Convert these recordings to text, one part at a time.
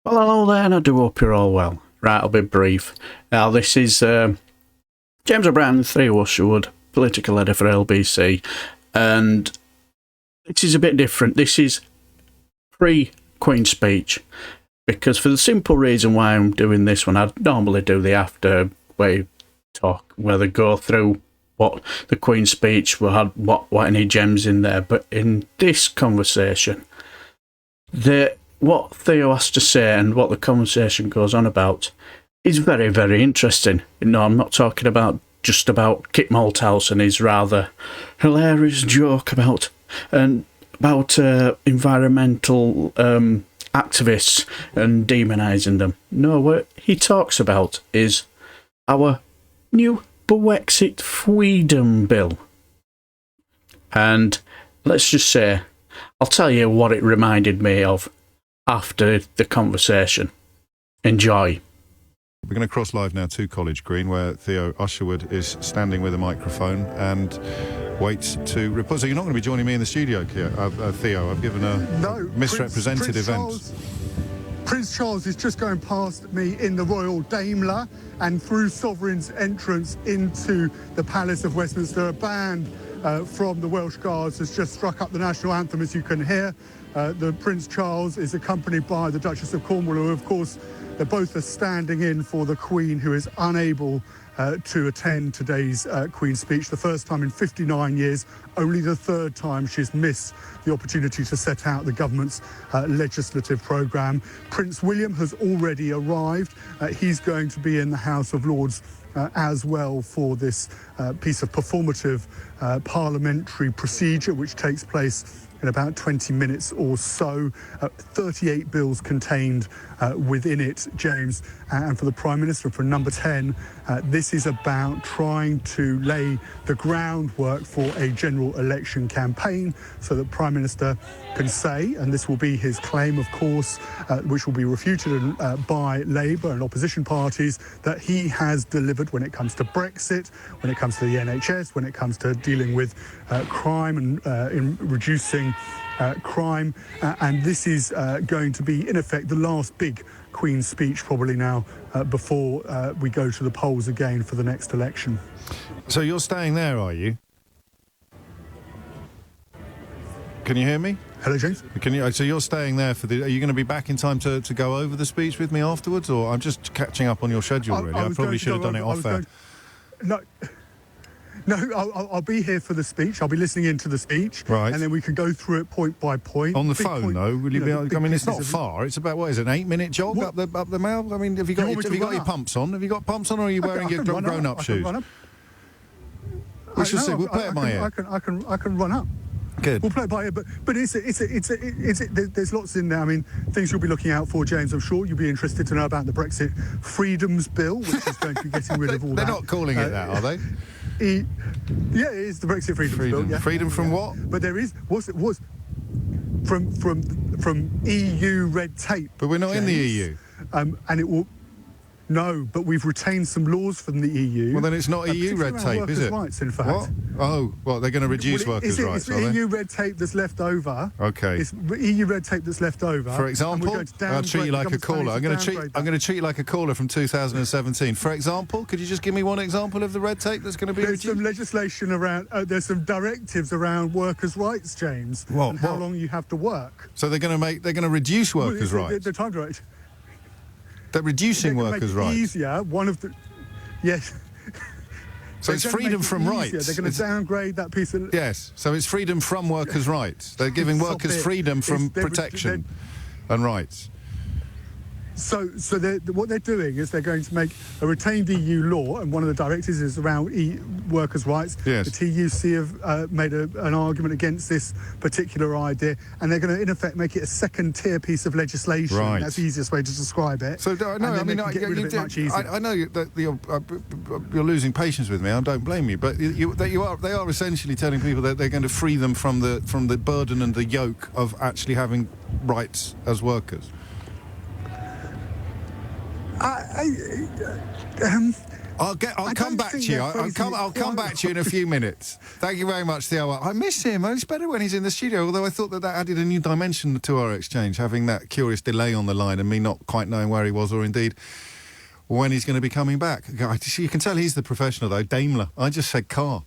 Well, hello there, and I do hope you're all well. Right, I'll be brief. Now, this is James O'Brien, Theo Usherwood, political editor for LBC, and this is a bit different. This is pre-Queen's speech, because for the simple reason why I'm doing this one, I'd normally do the after way talk, where they go through what the Queen's speech had, what any gems in there, but in this conversation, what Theo has to say and what the conversation goes on about is very, very interesting. I'm not talking about just about Kit Malthouse and his rather hilarious joke about environmental activists and demonising them. No, what he talks about is our new Brexit Freedoms Bill. And let's just say, I'll tell you what it reminded me of after the conversation. Enjoy. We're going to cross live now to College Green, where Theo Usherwood is standing with a microphone and waits to report. So you're not going to be joining me in the studio, Theo. I've given a misrepresented event. Prince Charles is just going past me in the Royal Daimler, and through Sovereign's entrance into the Palace of Westminster, a band from the Welsh Guards has just struck up the national anthem, as you can hear. The Prince Charles is accompanied by the Duchess of Cornwall, who, of course, they both are standing in for the Queen, who is unable to attend today's Queen's speech. The first time in 59 years, only the third time she's missed the opportunity to set out the government's legislative programme. Prince William has already arrived. He's going to be in the House of Lords as well for this piece of performative parliamentary procedure, which takes place in about 20 minutes or so. 38 bills contained within it, James. And for the Prime Minister, for number 10, this is about trying to lay the groundwork for a general election campaign so that Prime Minister can say, and this will be his claim, of course, which will be refuted by Labour and opposition parties, that he has delivered when it comes to Brexit, when it comes to the NHS, when it comes to dealing with crime and in reducing crime. And this is going to be, in effect, the last big Queen's speech probably now before we go to the polls again for the next election. So you're staying there, are you? Can you hear me? Hello, James. So you're staying there for the... Are you going to be back in time to go over the speech with me afterwards, or I'm just catching up on your schedule, really? I probably should have done it off air. No, I'll be here for the speech. I'll be listening into the speech. Right. And then we can go through it point by point. On the phone, though, will you be able... I mean, it's not far. It's about, what is it, an 8-minute jog up the Mall? I mean, have you got your pumps on? Have you got pumps on, or are you wearing your grown-up shoes? We'll play it by ear. I can run up. Good. We'll play it by ear, but there's lots in there. I mean, things you'll be looking out for, James. I'm sure you'll be interested to know about the Brexit Freedoms Bill, which is going to be getting rid of all They're that. not calling it that, are they? Yeah, it is the Brexit Freedoms Bill. Yeah. Freedom from what? But there is from EU red tape. But we're not in the EU. And it will. No, but we've retained some laws from the EU. Well, then it's not EU red tape, is it? Rights, in fact. What? Oh, well, they're going to reduce workers' rights, are they? It's EU red tape that's left over. Okay. It's EU red tape that's left over. For example, I'll treat you like a caller. I'm going to treat you like a caller from 2017. For example, could you just give me one example of the red tape that's going to be reduced? There's some legislation around. There's some directives around workers' rights, James. What? And how long you have to work. So they're going to reduce workers' rights. The time directive. They're reducing workers' rights. Easier. Yes. So it's freedom from rights. They're going to downgrade that piece of... Yes, so it's freedom from workers' rights. They're giving workers freedom from protection and rights. So what they're doing is they're going to make a retained EU law, and one of the directives is around workers' rights. Yes. The TUC have made an argument against this particular idea, and they're going to, in effect, make it a second-tier piece of legislation. Right. That's the easiest way to describe it. So, no, I mean, get rid of it much easier. I know that you're losing patience with me. I don't blame you, but they are essentially telling people that they're going to free them from the burden and the yoke of actually having rights as workers. I'll come back to you. I'll come back to you in a few minutes. Thank you very much, Theo. I miss him. It's better when he's in the studio, although I thought that added a new dimension to our exchange, having that curious delay on the line and me not quite knowing where he was or indeed when he's going to be coming back. You can tell he's the professional, though. Daimler. I just said car.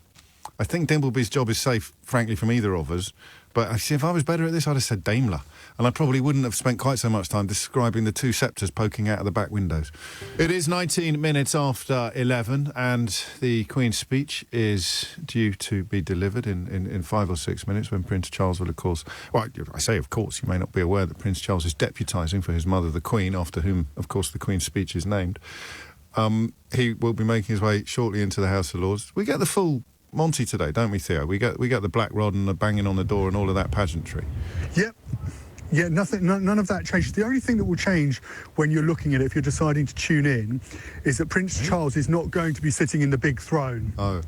I think Dimbleby's job is safe, frankly, from either of us. But I see, if I was better at this, I'd have said Daimler. And I probably wouldn't have spent quite so much time describing the two sceptres poking out of the back windows. It is 19 minutes after 11, and the Queen's speech is due to be delivered in 5 or 6 minutes, when Prince Charles will, of course... Well, I say, of course, you may not be aware that Prince Charles is deputising for his mother, the Queen, after whom, of course, the Queen's speech is named. He will be making his way shortly into the House of Lords. We get the full Monty today, don't we, Theo? We get the black rod and the banging on the door and all of that pageantry. Yep. Yeah, none of that changes. The only thing that will change when you're looking at it, if you're deciding to tune in, is that Prince Charles is not going to be sitting in the big throne. Oh.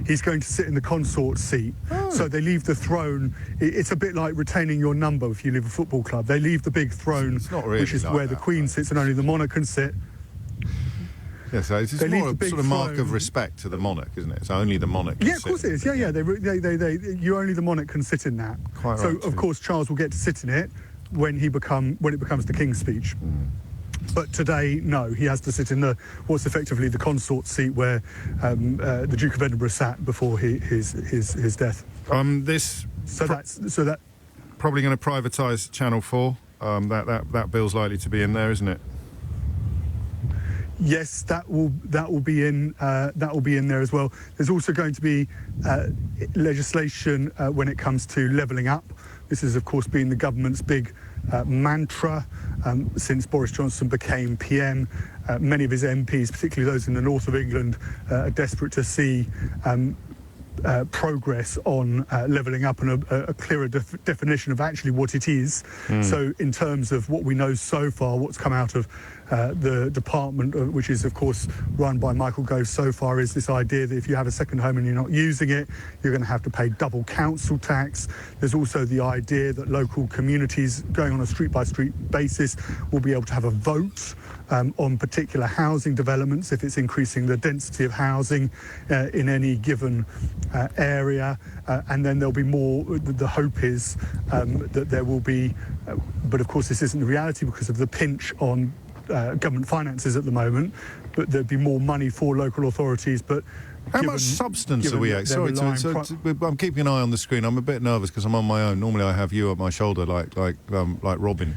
He's going to sit in the consort seat. Oh. So they leave the throne. It's a bit like retaining your number if you leave a football club. They leave the big throne, really, which is like where the Queen sits and only the monarch can sit. Yes, yeah, so it's more a sort of mark of respect to the monarch, isn't it? It's only the monarch can of course it is. Yeah. You only the monarch can sit in that. Quite so, right, of course, Charles will get to sit in it when it becomes the King's speech. But today, no, he has to sit in what's effectively the consort seat where the Duke of Edinburgh sat before his death. That probably going to privatise Channel 4. That bill's likely to be in there, isn't it? Yes, that will be in there as well. There's also going to be legislation when it comes to levelling up. This has, of course, been the government's big mantra since Boris Johnson became PM. Many of his MPs, particularly those in the north of England, are desperate to see progress on levelling up and a clearer definition of actually what it is. So in terms of what we know so far, what's come out of the department, which is of course run by Michael Gove so far, is this idea that if you have a second home and you're not using it, you're going to have to pay double council tax. There's also the idea that local communities, going on a street-by-street basis, will be able to have a vote on particular housing developments if it's increasing the density of housing in any given area, and then there'll be more. The hope is that there will be, but of course this isn't the reality because of the pinch on government finances at the moment, but there'd be more money for local authorities. But how much substance are we at? Sorry, I'm keeping an eye on the screen. I'm a bit nervous because I'm on my own. Normally I have you at my shoulder like Robin.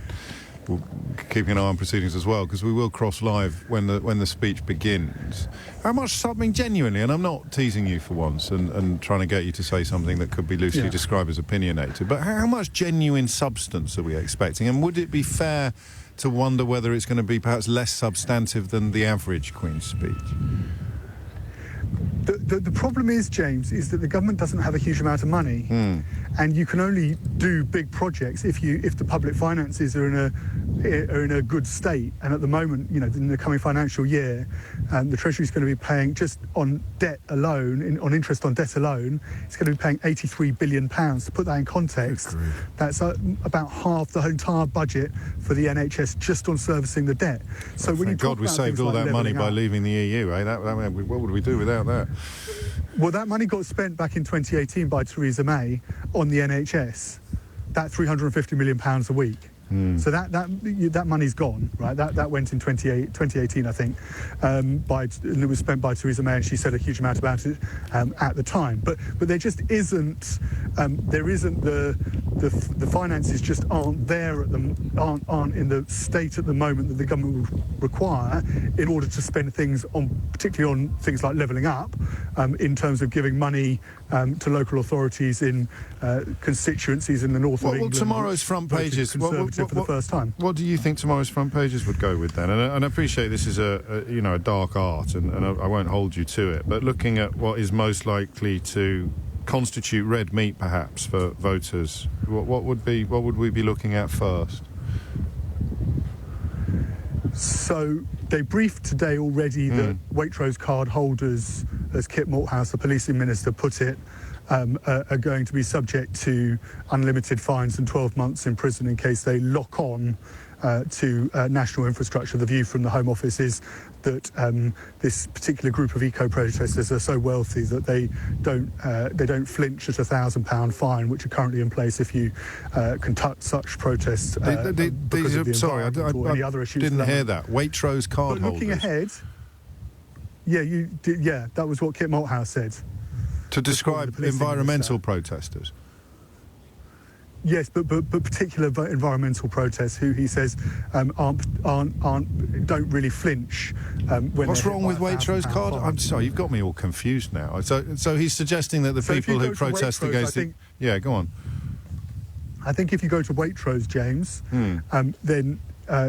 We'll keep an eye on proceedings as well, because we will cross live when the speech begins. How much, genuinely, and I'm not teasing you for once and trying to get you to say something that could be loosely described as opinionated, but how much genuine substance are we expecting? And would it be fair to wonder whether it's going to be perhaps less substantive than the average Queen's speech? The problem is, James, is that the government doesn't have a huge amount of money, and you can only do big projects if the public finances are in a good state. And at the moment, in the coming financial year, the Treasury is going to be paying, just on debt alone, on interest on debt alone, it's going to be paying £83 billion. To put that in context, that's about half the entire budget for the NHS just on servicing the debt. So when you talk God we saved all that money by leaving the EU, eh? What would we do without that? Well, that money got spent back in 2018 by Theresa May on the NHS. That £350 million a week. So that money's gone, right? That went in 2018, I think, and it was spent by Theresa May, and she said a huge amount about it at the time. But there just isn't. There isn't the finances just aren't there aren't in the state at the moment that the government would require in order to spend things on, particularly on things like levelling up, in terms of giving money to local authorities in constituencies in the north of England. Well, tomorrow's front pages. For the first time. What do you think tomorrow's front pages would go with then? And I appreciate this is a dark art, and I won't hold you to it. But looking at what is most likely to constitute red meat, perhaps for voters, what would we be looking at first? So they briefed today already that Waitrose card holders, as Kit Malthouse, the policing minister, put it, are going to be subject to unlimited fines and 12 months in prison in case they lock on to national infrastructure. The view from the Home Office is that this particular group of eco-protesters are so wealthy that they don't flinch at £1,000 fine, which are currently in place if you conduct such protests. Sorry, I didn't hear that. Waitrose card holders. Looking ahead, that was what Kit Malthouse said. To describe environmental protesters. Yes, but particular environmental protests, who he says don't really flinch when. What's wrong with Waitrose card? I'm sorry, you've got me all confused now. So he's suggesting that the people who protest against it. Yeah, go on. I think if you go to Waitrose, James, then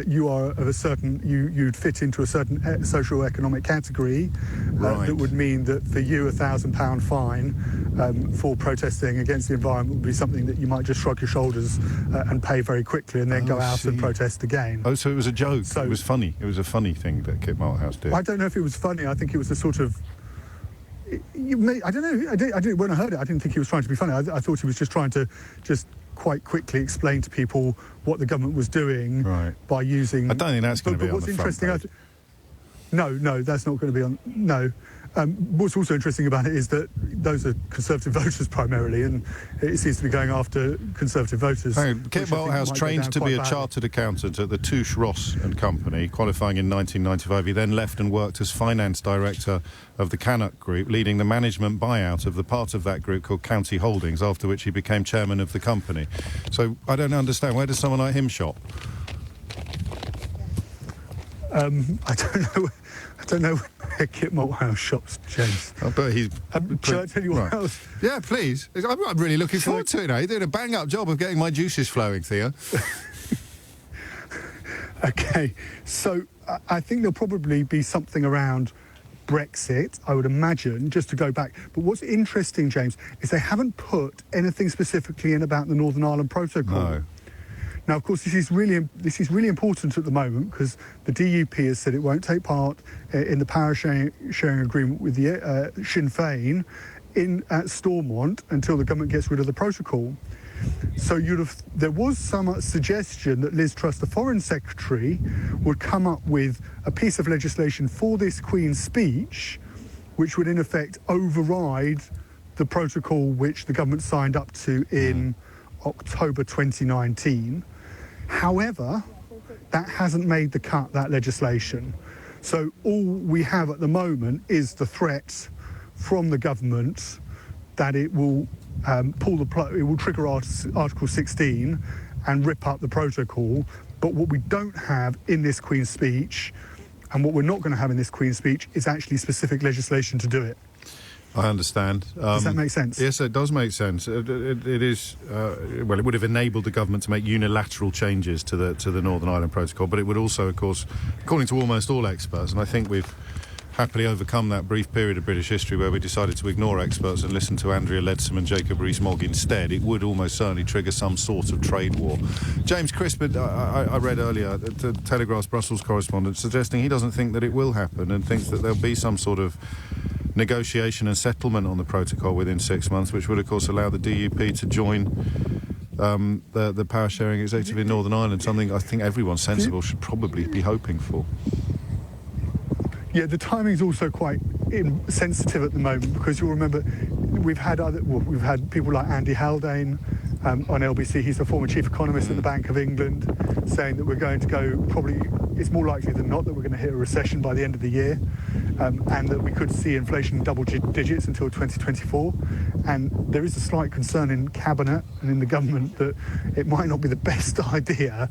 you are of a certain, you'd fit into a certain socio-economic category. Right. That would mean that for you £1,000 fine for protesting against the environment would be something that you might just shrug your shoulders and pay very quickly and then go out and protest again. Oh, so it was a joke. So, it was funny. It was a funny thing that Kit Malthouse did. I don't know if it was funny. I think it was a sort of... I don't know. When I heard it, I didn't think he was trying to be funny. I thought he was just trying to quite quickly explain to people what the government was doing by using... I don't think that's going to be on the front page. No, that's not going to be on... No. What's also interesting about it is that those are Conservative voters primarily, and it seems to be going after Conservative voters. Kit Malthouse trained to be a chartered accountant at the Touche Ross and Company, qualifying in 1995. He then left and worked as finance director of the Canuck Group, leading the management buyout of the part of that group called County Holdings, after which he became chairman of the company. So I don't understand. Where does someone like him shop? I don't know where Kit Malthouse shops, James. I bet he's... Shall I tell you what else? Yeah, please. I'm really looking forward to it now. You're doing a bang-up job of getting my juices flowing, Theo. OK, so I think there'll probably be something around Brexit, I would imagine, just to go back. But what's interesting, James, is they haven't put anything specifically in about the Northern Ireland Protocol. No. Now, of course, this is really important at the moment because the DUP has said it won't take part in the power sharing agreement with the Sinn Féin at Stormont until the government gets rid of the protocol. So there was some suggestion that Liz Truss, the Foreign Secretary, would come up with a piece of legislation for this Queen's speech, which would in effect override the protocol which the government signed up to in October 2019. However, that hasn't made the cut, that legislation. So all we have at the moment is the threat from the government that it will pull the plug, it will trigger Article 16 and rip up the protocol. But what we don't have in this Queen's speech, and what we're not going to have in this Queen's speech, is actually specific legislation to do it. I understand. Does that make sense? Yes, it does make sense. It is well, it would have enabled the government to make unilateral changes to the Northern Ireland Protocol, but it would also, of course, according to almost all experts, and I think we've happily overcome that brief period of British history where we decided to ignore experts and listen to Andrea Leadsom and Jacob Rees-Mogg instead, it would almost certainly trigger some sort of trade war. James Crispin, I read earlier, the Telegraph's Brussels correspondent, suggesting he doesn't think that it will happen and thinks that there'll be some sort of negotiation and settlement on the protocol within 6 months, which would, of course, allow the DUP to join the power-sharing executive in Northern Ireland, something I think everyone sensible should probably be hoping for. Yeah, the timing's also quite sensitive at the moment because you'll remember we've had people like Andy Haldane on LBC. He's the former chief economist at the Bank of England, saying that we're going to go it's more likely than not that we're going to hit a recession by the end of the year, and that we could see inflation in double digits until 2024. And there is a slight concern in Cabinet and in the government that it might not be the best idea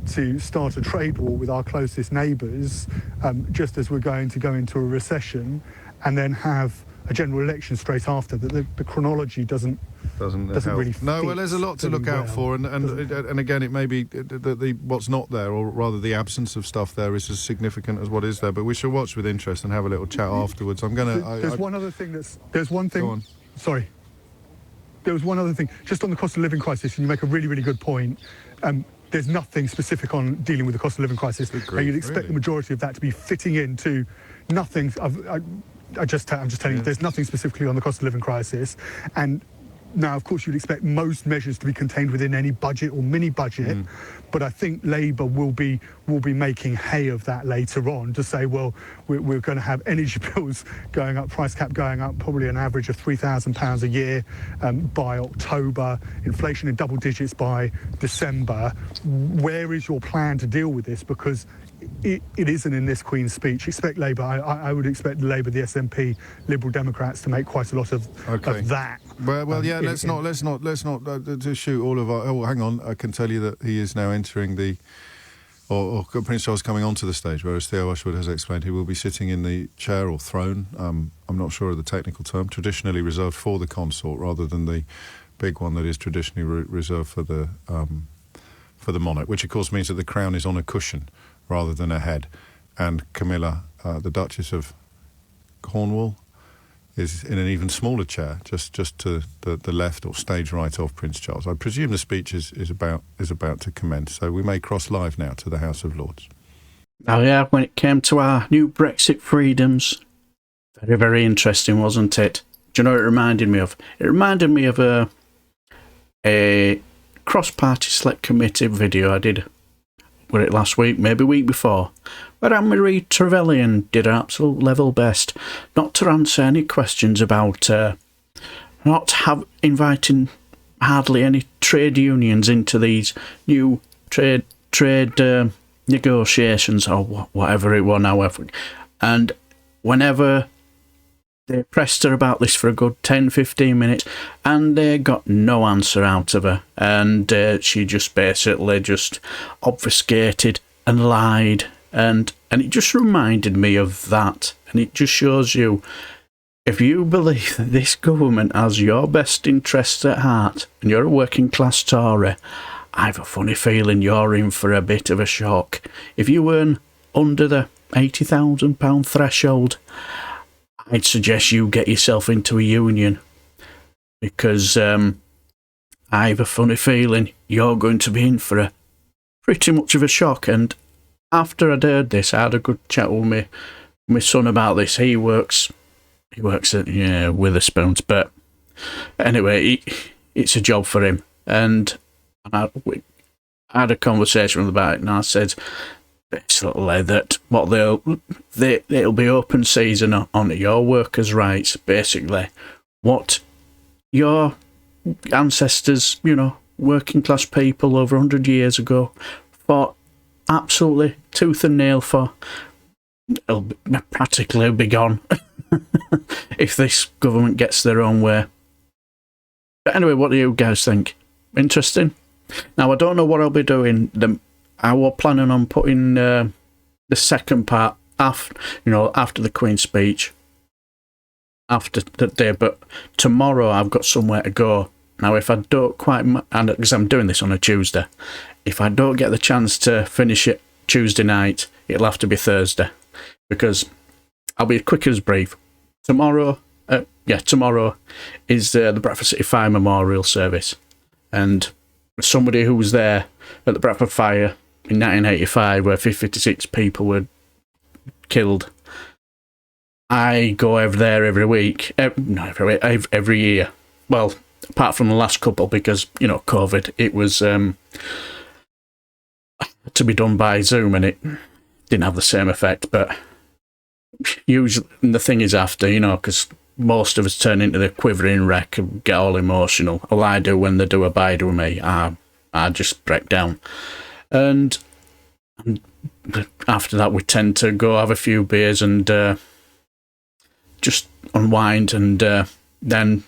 to start a trade war with our closest neighbours just as we're going to go into a recession and then have a general election straight after. That the chronology doesn't really fit. No, well, there's a lot to look out for, and again, it may be that what's not there, or rather the absence of stuff there, is as significant as what is there. But we shall watch with interest and have a little chat afterwards. I'm going to... There's one other thing There's one thing... Go on. Sorry. There was one other thing. Just on the cost of living crisis, and you make a really, really good point. There's nothing specific on dealing with the cost of living crisis. You'd expect the majority of that to be fitting into nothing... I'm just telling you, there's nothing specifically on the cost of living crisis, and Now, of course, you'd expect most measures to be contained within any budget or mini budget, but I think Labour will be making hay of that later on to say, well, we're going to have energy bills going up, price cap going up, probably an average of £3,000 a year by October, inflation in double digits by December. Where is your plan to deal with this? Because it isn't in this Queen's speech. Expect Labour. I would expect Labour, the SNP, Liberal Democrats to make quite a lot of that. Well, yeah. Let's not to shoot all of our. Oh, hang on. I can tell you that he is now entering the, or Prince Charles coming onto the stage. Whereas Theo Usherwood has explained he will be sitting in the chair or throne. I'm not sure of the technical term. Traditionally reserved for the consort, rather than the big one that is traditionally reserved for the monarch, which of course means that the crown is on a cushion rather than a head. And Camilla, the Duchess of Cornwall, is in an even smaller chair, just to the left or stage right of Prince Charles. I presume the speech is about to commence, so we may cross live now to the House of Lords. Oh yeah, when it came to our new Brexit freedoms, very, very interesting, wasn't it? Do you know what it reminded me of? It reminded me of a cross-party select committee video I did, was it last week, maybe week before, where Anne-Marie Trevelyan did her absolute level best not to answer any questions about inviting hardly any trade unions into these new trade negotiations, or whatever it was now. And whenever they pressed her about this for a good 10-15 minutes, and they got no answer out of her. And she just basically just obfuscated and lied. And it just reminded me of that. And it just shows you, if you believe that this government has your best interests at heart, and you're a working class Tory, I have a funny feeling you're in for a bit of a shock. If you earn under the £80,000 threshold, I'd suggest you get yourself into a union, because I have a funny feeling you're going to be in for a pretty much of a shock. And after I'd heard this, I had a good chat with my son about this. He works at Witherspoons, but anyway, it's a job for him. And I had a conversation with him about it, and I said, basically, that it'll be open season on your workers' rights. Basically, what your ancestors, working class people over 100 years ago, fought absolutely tooth and nail for, it'll practically be gone if this government gets their own way. But anyway, what do you guys think? Interesting. Now, I don't know what I'll be doing. I was planning on putting the second part after the Queen's speech, after the day, but tomorrow I've got somewhere to go. Now, if I don't and because I'm doing this on a Tuesday, if I don't get the chance to finish it Tuesday night, it'll have to be Thursday, because I'll be quick as brief. Tomorrow is the Bradford City Fire Memorial Service, and somebody who was there at the Bradford Fire in 1985, where 56 people were killed. I go over there every year. Well, apart from the last couple, because COVID, it was to be done by Zoom, and it didn't have the same effect. But usually, and the thing is, after because most of us turn into the quivering wreck and get all emotional. All I do when they do a bide with me, I just break down. And after that, we tend to go have a few beers and just unwind, and then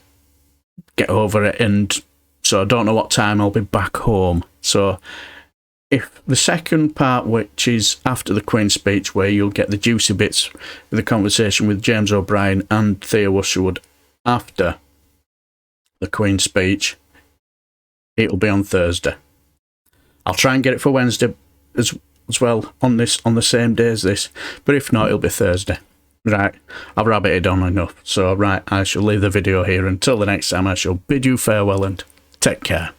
get over it. And so I don't know what time I'll be back home. So if the second part, which is after the Queen's speech, where you'll get the juicy bits with the conversation with James O'Brien and Theo Usherwood after the Queen's speech, it'll be on Thursday. I'll try and get it for Wednesday as well on the same day as this, but if not, it'll be Thursday. Right, I've rabbited on enough. So right, I shall leave the video here. Until the next time, I shall bid you farewell and take care.